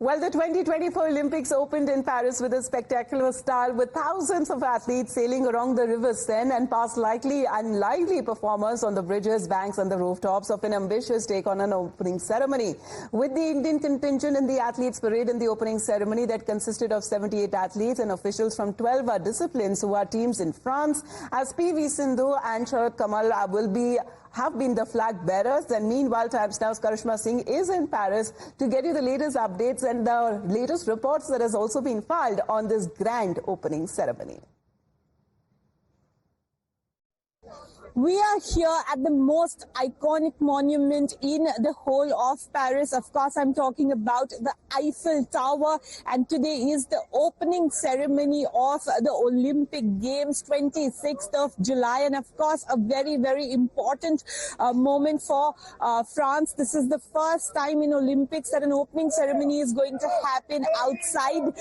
Well, the 2024 Olympics opened in Paris with a spectacular style, with thousands of athletes sailing along the River Seine and past likely and lively performers on the bridges, banks and the rooftops of an ambitious take on an opening ceremony. With the Indian contingent in the athletes parade in the opening ceremony that consisted of 78 athletes and officials from 12 disciplines who are teams in France, as PV Sindhu and Sharat Kamal have been the flag bearers. And meanwhile, Times Now's Karishma Singh is in Paris to get you the latest updates and the latest reports that has also been filed on this grand opening ceremony. We are here at the most iconic monument in the whole of Paris. Of course, I'm talking about the Eiffel Tower. And today is the opening ceremony of the Olympic Games, 26th of July. And of course, a very, very important moment for France. This is the first time in Olympics that an opening ceremony is going to happen outside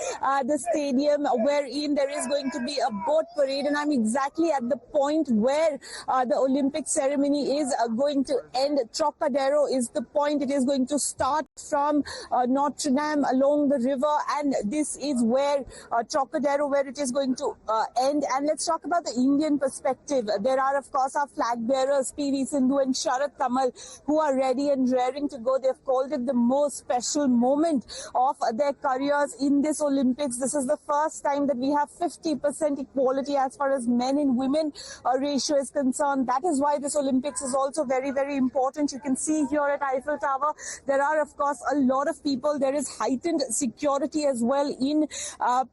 the stadium, wherein there is going to be a boat parade. And I'm exactly at the point where the Olympic ceremony is going to end. Trocadero is the point. It is going to start from Notre Dame along the river, and this is where Trocadero, where it is going to end. And let's talk about the Indian perspective. There are, of course, our flag bearers, PV Sindhu and Sharat Kamal, who are ready and raring to go. They've called it the most special moment of their careers in this Olympics. This is the first time that we have 50% equality as far as men and women ratio is concerned. That is why this Olympics is also very, very important. You can see here at Eiffel Tower, there are, of course, a lot of people. There is heightened security as well in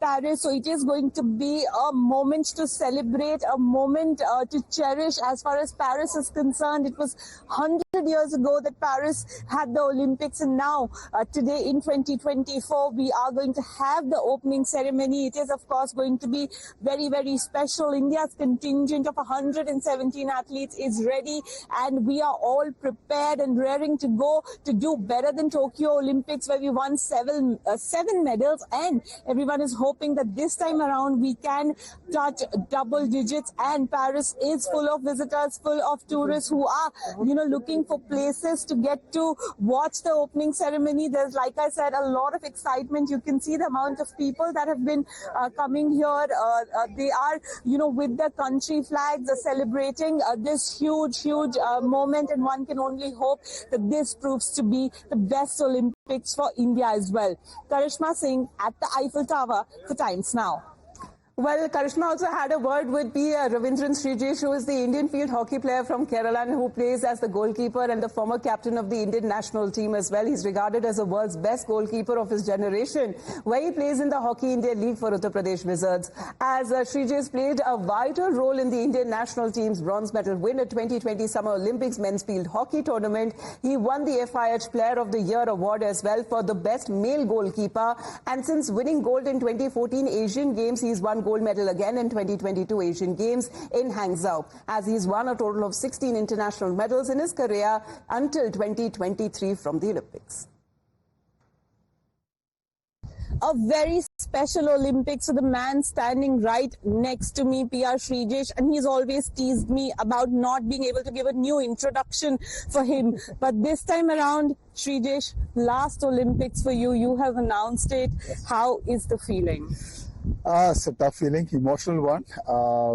Paris. So it is going to be a moment to celebrate, a moment to cherish. As far as Paris is concerned, it was 100 years ago that Paris had the Olympics, and now today in 2024 we are going to have the opening ceremony. It is, of course, going to be very, very special. India's contingent of 117 athletes is ready, and we are all prepared and raring to go to do better than Tokyo Olympics, where we won seven medals, and everyone is hoping that this time around we can touch double digits. And Paris is full of visitors, full of tourists who are, looking for places to get to watch the opening ceremony. There's, like I said, a lot of excitement. You can see the amount of people that have been coming here. They are, with their country flags, celebrating this huge moment, and one can only hope that this proves to be the best Olympics for India as well. Karishma Singh at the Eiffel Tower for Times Now. Well, Karishma also had a word with Ravindran Srijesh, who is the Indian field hockey player from Kerala and who plays as the goalkeeper and the former captain of the Indian national team as well. He's regarded as the world's best goalkeeper of his generation, where he plays in the Hockey India League for Uttar Pradesh Wizards. As Srijesh played a vital role in the Indian national team's bronze medal win at 2020 Summer Olympics men's field hockey tournament. He won the FIH Player of the Year award as well for the best male goalkeeper. And since winning gold in 2014 Asian Games, he's won gold medal again in 2022 Asian Games in Hangzhou, as he's won a total of 16 international medals in his career until 2023 from the Olympics. A very special Olympics. So the man standing right next to me, PR Srijesh, and he's always teased me about not being able to give a new introduction for him. But this time around, Srijesh, last Olympics for you, you have announced it. How is the feeling? It's a tough feeling, emotional one.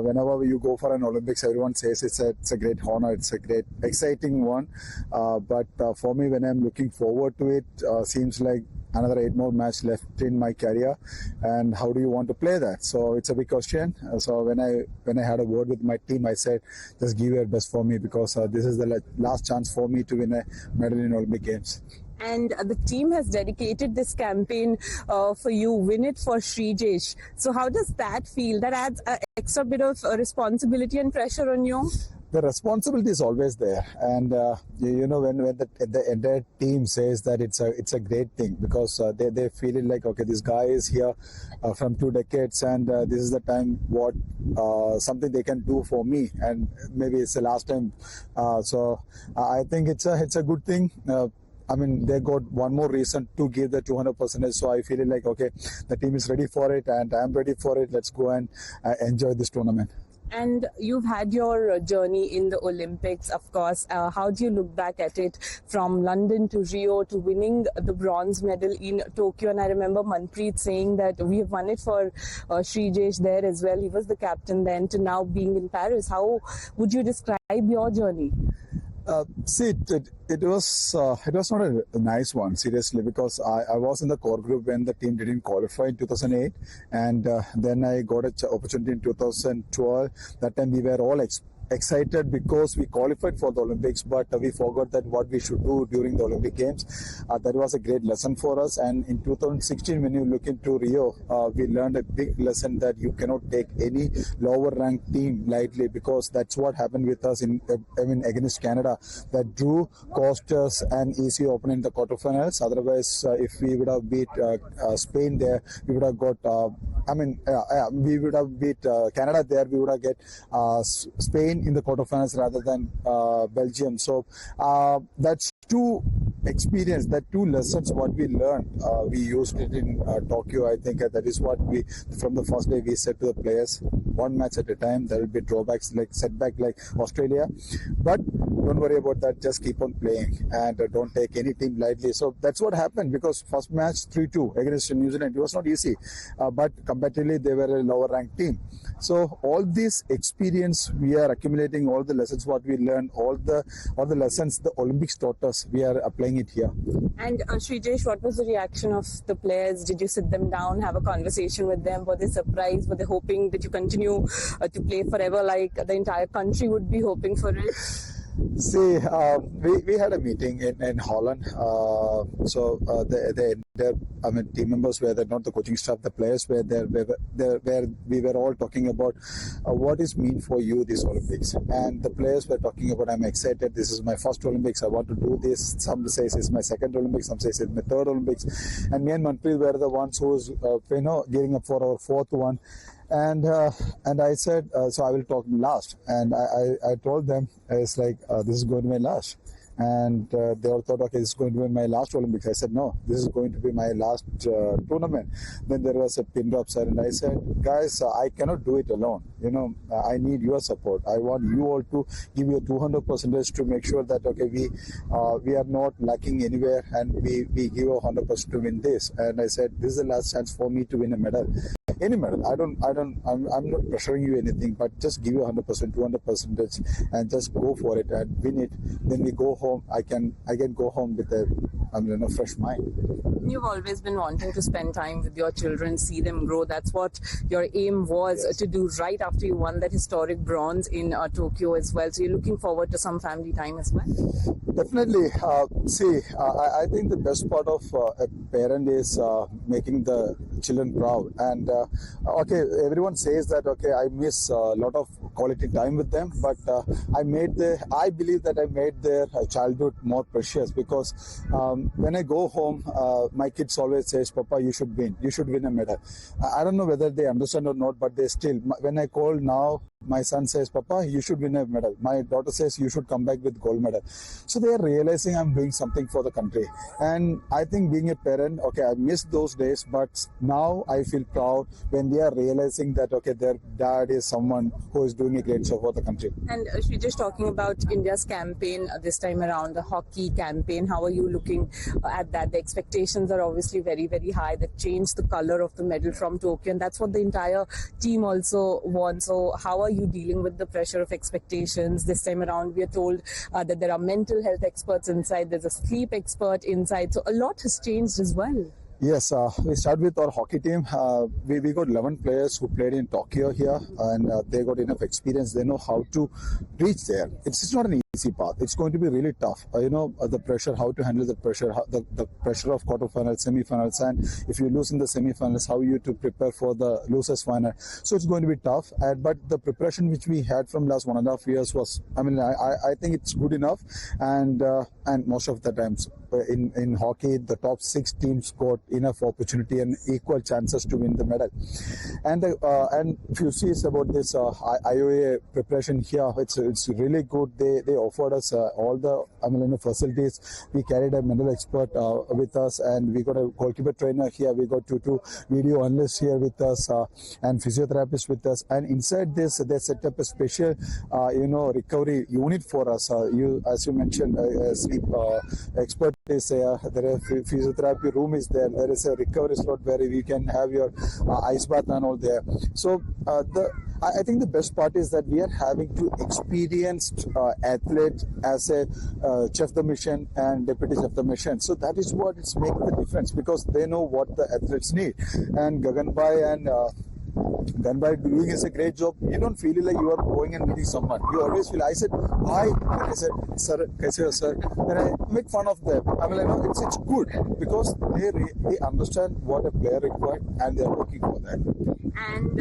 Whenever you go for an Olympics, everyone says it's a great honor, it's a great, exciting one. But for me, when I'm looking forward to it, seems like another 8 more matches left in my career, and how do you want to play that? So it's a big question. So when I had a word with my team, I said, just give your best for me, because this is the last chance for me to win a medal in Olympic Games. And the team has dedicated this campaign for you, Win It for Srijesh. So how does that feel? That adds an extra bit of responsibility and pressure on you? The responsibility is always there, and when the entire team says that it's a great thing, because they feel it like, okay, this guy is here from 2 decades, and this is the time what something they can do for me, and maybe it's the last time. So I think it's a good thing. I mean, they got one more reason to give the 200%. So I feel like, okay, the team is ready for it and I'm ready for it. Let's go and enjoy this tournament. And you've had your journey in the Olympics, of course. How do you look back at it from London to Rio to winning the bronze medal in Tokyo? And I remember Manpreet saying that we have won it for Srijesh there as well. He was the captain then, to now being in Paris. How would you describe your journey? See, it was not a nice one, seriously, because I was in the core group when the team didn't qualify in 2008, and then I got an opportunity in 2012. That time we were all excited because we qualified for the Olympics, but we forgot that what we should do during the Olympic Games. That was a great lesson for us. And in 2016, when you look into Rio, we learned a big lesson that you cannot take any lower ranked team lightly, because that's what happened with us against Canada. That drew cost us an easy opening in the quarterfinals. Otherwise, if we would have beat Spain there, we would have got. We would have beat Canada there. We would have get Spain in the quarterfinals rather than Belgium. So that's two lessons what we learned. We used it in Tokyo. I think that is what we, from the first day, we said to the players, one match at a time. There will be drawbacks like setback like Australia, but don't worry about that. Just keep on playing and don't take any team lightly. So that's what happened, because first match 3-2 against New Zealand, it was not easy, but comparatively they were a lower ranked team. So all this experience we are accumulating, all the lessons what we learned, all the lessons the Olympics taught us, we are applying it here. And Srijesh, what was the reaction of the players? Did you sit them down, have a conversation with them? Were they surprised? Were they hoping that you continue to play forever, like the entire country would be hoping for it? See, we had a meeting in Holland. The team members were there, not the coaching staff. The players were there. Where we were all talking about what is mean for you this Olympics. And the players were talking about, I'm excited. This is my first Olympics. I want to do this. Some say it's my second Olympics. Some say it's my third Olympics. And me and Manpreet were the ones who was gearing up for our fourth one. And I said, so I will talk last. And I told them, it's like, this is going to be my last. And they all thought, okay, this is going to be my last Olympics. I said, no, this is going to be my last tournament. Then there was a pin drop side, and I said, guys, I cannot do it alone. I need your support. I want you all to give you 200% to make sure that, okay, we are not lacking anywhere, and we give 100% to win this. And I said, this is the last chance for me to win a medal. Any medal. I'm not pressuring you anything, but just give you 100%, 200%, and just go for it and win it. Then we go home. I can go home with a fresh mind. You've always been wanting to spend time with your children, see them grow. That's what your aim was to do right after you won that historic bronze in Tokyo as well. So you're looking forward to some family time as well? Definitely. I think the best part of a parent is making the children proud. And okay, everyone says that, okay, I miss a lot of quality time with them, but I believe that I made their childhood more precious, because when I go home, my kids always says, Papa, you should win a medal. I don't know whether they understand or not, but they still, when I call now, my son says, Papa, you should win a medal. My daughter says, you should come back with gold medal. So they are realizing I'm doing something for the country. And I think being a parent, okay, I missed those days, but now I feel proud when they are realizing that, okay, their dad is someone who is doing a great job for the country. And we're just talking about India's campaign this time around, the hockey campaign. How are you looking at that? The expectations are obviously very, very high. That changed the color of the medal from Tokyo, and that's what the entire team also wants. So how are you dealing with the pressure of expectations this time around? We are told that there are mental health experts inside, there's a sleep expert inside, so a lot has changed as well. Yes, we start with our hockey team. We got 11 players who played in Tokyo here, and they got enough experience. They know how to reach there. It's not an easy path. It's going to be really tough. The pressure, how to handle the pressure, the pressure of quarterfinals, semifinals, and if you lose in the semifinals, how you to prepare for the losers final. So it's going to be tough. But the preparation which we had from last 1.5 years was, I think it's good enough, and most of the times in hockey, the top 6 teams got enough opportunity and equal chances to win the medal. And if you see about this IOA preparation here, it's really good. They offered us all the facilities. We carried a medical expert with us, and we got a goalkeeper trainer here. We got two video analysts here with us and physiotherapists with us. And inside this, they set up a special recovery unit for us. As you mentioned, a sleep expert is there. There is a physiotherapy room is there. There is a recovery slot where you can have your ice bath and all there. So I think the best part is that we are having two experienced athletes as a chef de mission and deputy chef de mission. So that is what it's making the difference, because they know what the athletes need. And Gaganbhai and Ganbhai doing is a great job. You don't feel like you are going and meeting someone. You always feel, I said, hi. And I said, sir, kaise ho, sir? And I make fun of them. It's good because they understand what a player requires and they are working for that. And,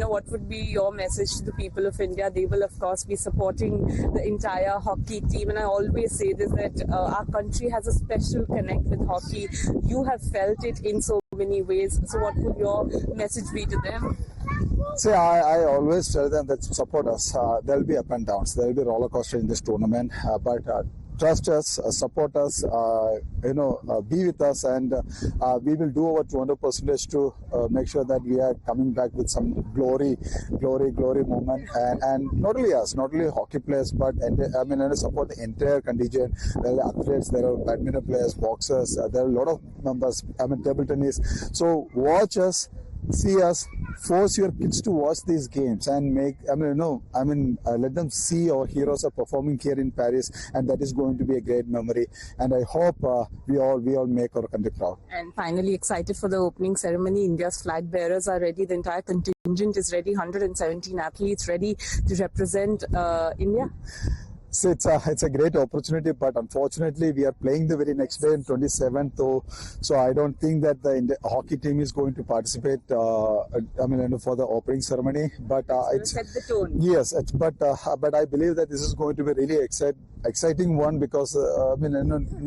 what would be your message to the people of India? They will, of course, be supporting the entire hockey team. And I always say this, that our country has a special connect with hockey. You have felt it in so many ways. So what would your message be to them? See, I always tell them that support us. There will be up and downs. There will be roller coaster in this tournament. But trust us, support us, be with us, and we will do our 200% to make sure that we are coming back with some glory moment. And not only us, not only hockey players, but support the entire contingent. There are athletes, there are badminton players, boxers, there are a lot of members. Table tennis. So watch us. See us, force your kids to watch these games and let them see our heroes are performing here in Paris, and that is going to be a great memory. And I hope we all make our country proud. And finally, excited for the opening ceremony. India's flag bearers are ready. The entire contingent is ready. 117 athletes ready to represent India. So it's a great opportunity, but unfortunately we are playing the very next day on 27th. So I don't think that the hockey team is going to participate. For the opening ceremony. But it's set the tone. Yes, but I believe that this is going to be really exciting one, because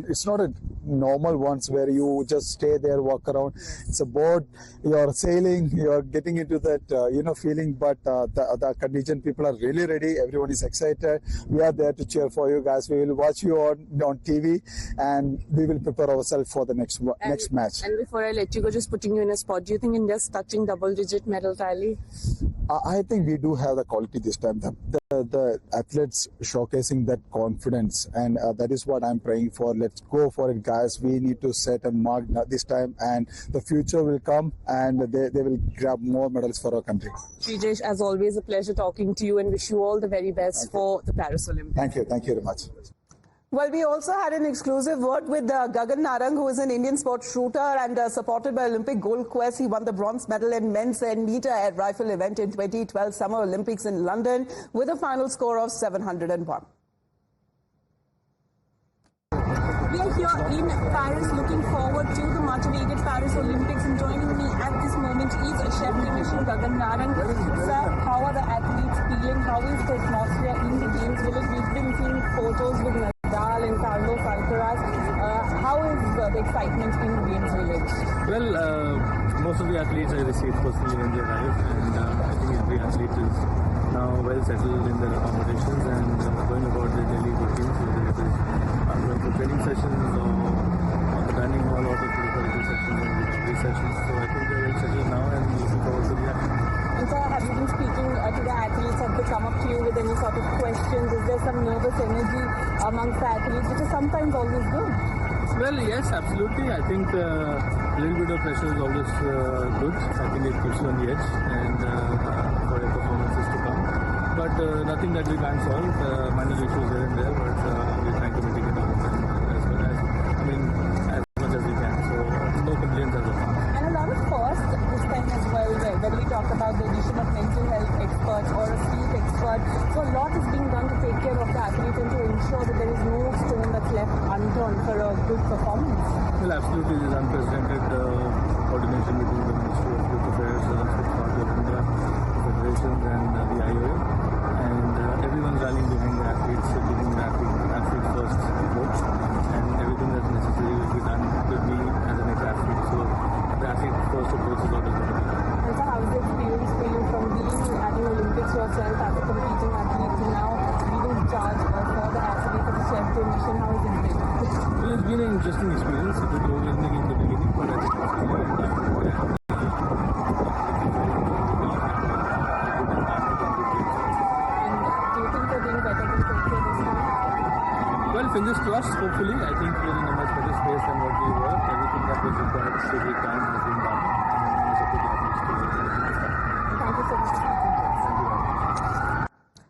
it's not a normal ones where you just stay there, walk around. It's a boat. You are sailing. You are getting into that feeling. But the contingent people are really ready. Everyone is excited. We are there to cheer for you guys. We will watch you on TV, and we will prepare ourselves for the next match. And before I let you go, just putting you in a spot, do you think India's touching double-digit medal tally? I think we do have the quality this time. The athletes showcasing that confidence, and that is what I'm praying for. Let's go for it, guys. We need to set a mark this time, and the future will come, and they will grab more medals for our country. Srijesh, as always, a pleasure talking to you, and wish you all the very best for the Paris Olympics. Thank you very much. Well, we also had an exclusive word with Gagan Narang, who is an Indian sports shooter and supported by Olympic Gold Quest. He won the bronze medal in men's 10-meter air rifle event in 2012 Summer Olympics in London with a final score of 701. We are here in Paris looking forward to the much-awaited Paris Olympics, and joining me at this moment is Chef de Mission Gagan Narang. Sir, how are the athletes feeling? How is the atmosphere in the Games Village? We've been seeing photos with Nadal and Carlos Alcaraz. How is the excitement in the Games Village? Well, most of the athletes I received personally when they arrived, and I think every athlete is now well settled in their accommodations and going about their daily routines, whether it is going for training sessions or the dining hall or the physical sessions and recovery sessions. So I think they're well settled now and looking forward to the action. And sir, have you been speaking to the athletes? Have they come up to you with any sort of questions? Is there some nervous energy amongst the athletes, which is sometimes always good? Well, yes, absolutely. I think a little bit of pressure is always good. I think it keeps you on the edge and for your performances to come. But nothing that we can't solve. Minor issues here and there, but we're trying to mitigate all of them as much as we can. So no complaints as of now. And a lot of first this time as well, whether we talk about the addition of mental health experts or a sleep expert. So a lot is being done to take care of the athletes and to ensure that there is no stone that's left unturned for a good performance. Well, absolutely. There's unprecedented coordination between the Ministry of Youth Affairs, Sports Authority of India, federations and the IOA. And everyone's rallying behind the athletes, giving the athlete first approach, and everything that's necessary trust of course is always going to be there. And so how is the experience for you from being at an Olympics yourself as a competing athlete to now leading the charge for the athlete of the Champion mission? How has it been? Well, it's been an interesting experience. It was overwhelming in the beginning, but I think it's really and Do you think you're doing better than Tokyo this time? well, fingers crossed, hopefully. I think we're in a much better space than what we were. Everything that was required to take time has been done. And I'm super happy to Thank you so much.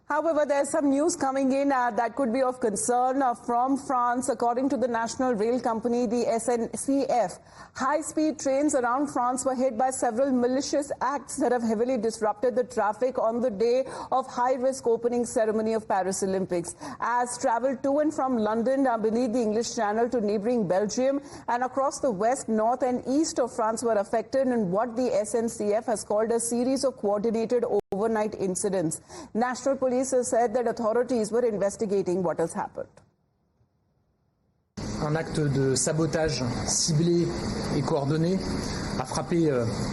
However, there's some news coming in that could be of concern from France. According to the national rail company, the SNCF, high-speed trains around France were hit by several malicious acts that have heavily disrupted the traffic on the day of high-risk opening ceremony of Paris Olympics. As travel to and from London beneath the English Channel to neighbouring Belgium and across the west, north and east of France were affected in what the SNCF has called a series of coordinated overnight incidents. National Police has said that authorities were investigating what has happened. Un acte de sabotage ciblé et coordonné a frappé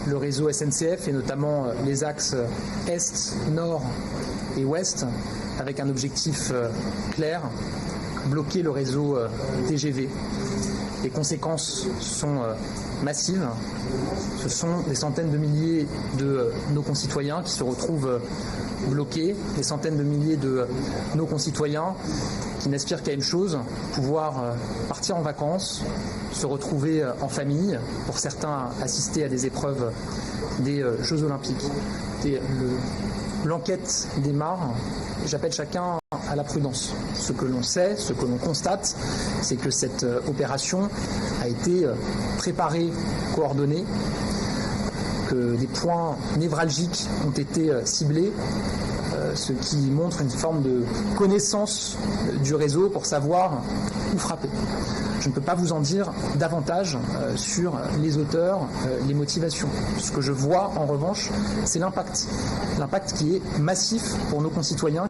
le réseau SNCF et notamment les axes Est, Nord et Ouest avec un objectif clair, bloquer le réseau TGV. Les conséquences sont massives. Ce sont des centaines de milliers de nos concitoyens qui se retrouvent bloqués, des centaines de milliers de nos concitoyens qui n'aspirent qu'à une chose, pouvoir partir en vacances, se retrouver en famille, pour certains assister à des épreuves des Jeux Olympiques. Et l'enquête démarre, j'appelle chacun à la prudence. Ce que l'on sait, ce que l'on constate, c'est que cette opération a été préparée, coordonnée, que des points névralgiques ont été ciblés, ce qui montre une forme de connaissance du réseau pour savoir où frapper. Je ne peux pas vous en dire davantage sur les auteurs, les motivations. Ce que je vois en revanche, c'est l'impact. L'impact qui est massif pour nos concitoyens.